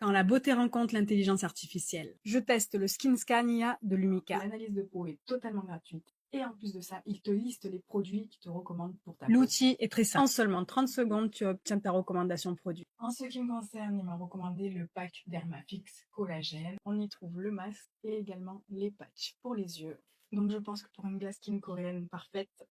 Quand la beauté rencontre l'intelligence artificielle. Je teste le Skin Scan IA de Lumika. L'analyse de peau est totalement gratuite. Et en plus de ça, il te liste les produits qu'il te recommande pour ta peau. L'outil est très simple. En seulement 30 secondes, tu obtiens ta recommandation produit. En ce qui me concerne, il m'a recommandé le pack Dermafix Collagène. On y trouve le masque et également les patchs pour les yeux. Donc je pense que pour une glace skin coréenne parfaite,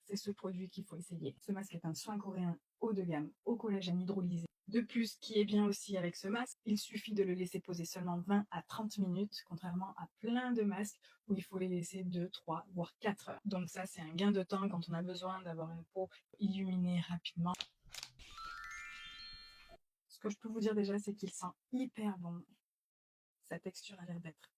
c'est ce produit qu'il faut essayer. Ce masque est un soin coréen haut de gamme au collagène hydrolysé. De plus, ce qui est bien aussi avec ce masque, il suffit de le laisser poser seulement 20 à 30 minutes, contrairement à plein de masques où il faut les laisser 2, 3, voire 4 heures. Donc ça, c'est un gain de temps quand on a besoin d'avoir une peau illuminée rapidement. Ce que je peux vous dire déjà, c'est qu'il sent hyper bon. Sa texture a l'air d'être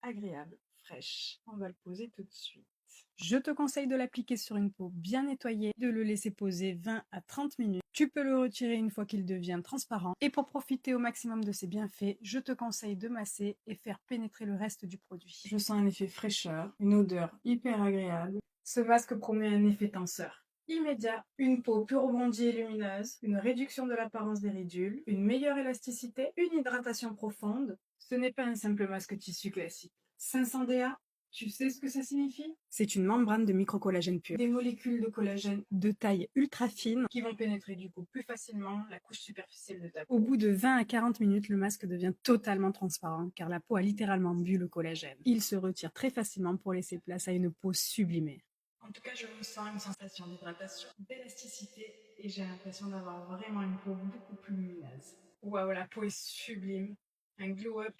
agréable, fraîche. On va le poser tout de suite. Je te conseille de l'appliquer sur une peau bien nettoyée, de le laisser poser 20 à 30 minutes. Tu peux le retirer une fois qu'il devient transparent. Et pour profiter au maximum de ses bienfaits, je te conseille de masser et faire pénétrer le reste du produit. Je sens un effet fraîcheur, une odeur hyper agréable. Ce masque promet un effet tenseur immédiat, une peau plus rebondie et lumineuse, une réduction de l'apparence des ridules, une meilleure élasticité, une hydratation profonde. Ce n'est pas un simple masque tissu classique. 500 DA, tu sais ce que ça signifie? C'est une membrane de microcollagène pur. Des molécules de collagène de taille ultra fine qui vont pénétrer du coup plus facilement la couche superficielle de ta peau. Au bout de 20 à 40 minutes, le masque devient totalement transparent car la peau a littéralement bu le collagène. Il se retire très facilement pour laisser place à une peau sublimée. En tout cas, je ressens une sensation d'hydratation, d'élasticité et j'ai l'impression d'avoir vraiment une peau beaucoup plus lumineuse. Waouh, la peau est sublime. Un glow-up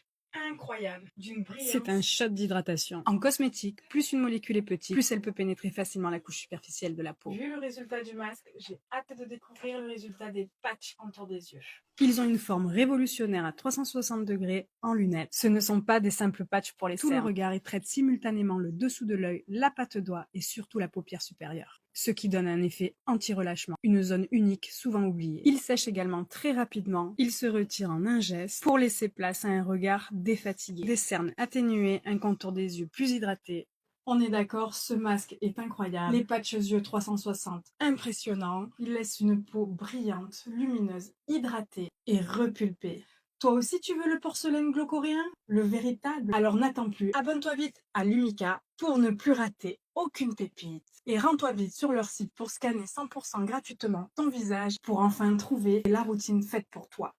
incroyable, d'une brillance. C'est un shot d'hydratation. En cosmétique, plus une molécule est petite, plus elle peut pénétrer facilement la couche superficielle de la peau. Vu le résultat du masque, j'ai hâte de découvrir le résultat des patchs autour des yeux. Ils ont une forme révolutionnaire à 360 degrés en lunettes. Ce ne sont pas des simples patchs pour les cernes. Tout le regard et traite simultanément le dessous de l'œil, la patte d'oie et surtout la paupière supérieure. Ce qui donne un effet anti-relâchement, une zone unique souvent oubliée. Il sèche également très rapidement, il se retire en un geste pour laisser place à un regard défatigué. Des cernes atténuées, un contour des yeux plus hydraté. On est d'accord, ce masque est incroyable. Les patchs yeux 360, impressionnants. Il laisse une peau brillante, lumineuse, hydratée et repulpée. Toi aussi tu veux le porcelaine glow coréen? Le véritable? Alors n'attends plus, abonne-toi vite à Lumika pour ne plus rater aucune pépite. Et rends-toi vite sur leur site pour scanner 100% gratuitement ton visage pour enfin trouver la routine faite pour toi.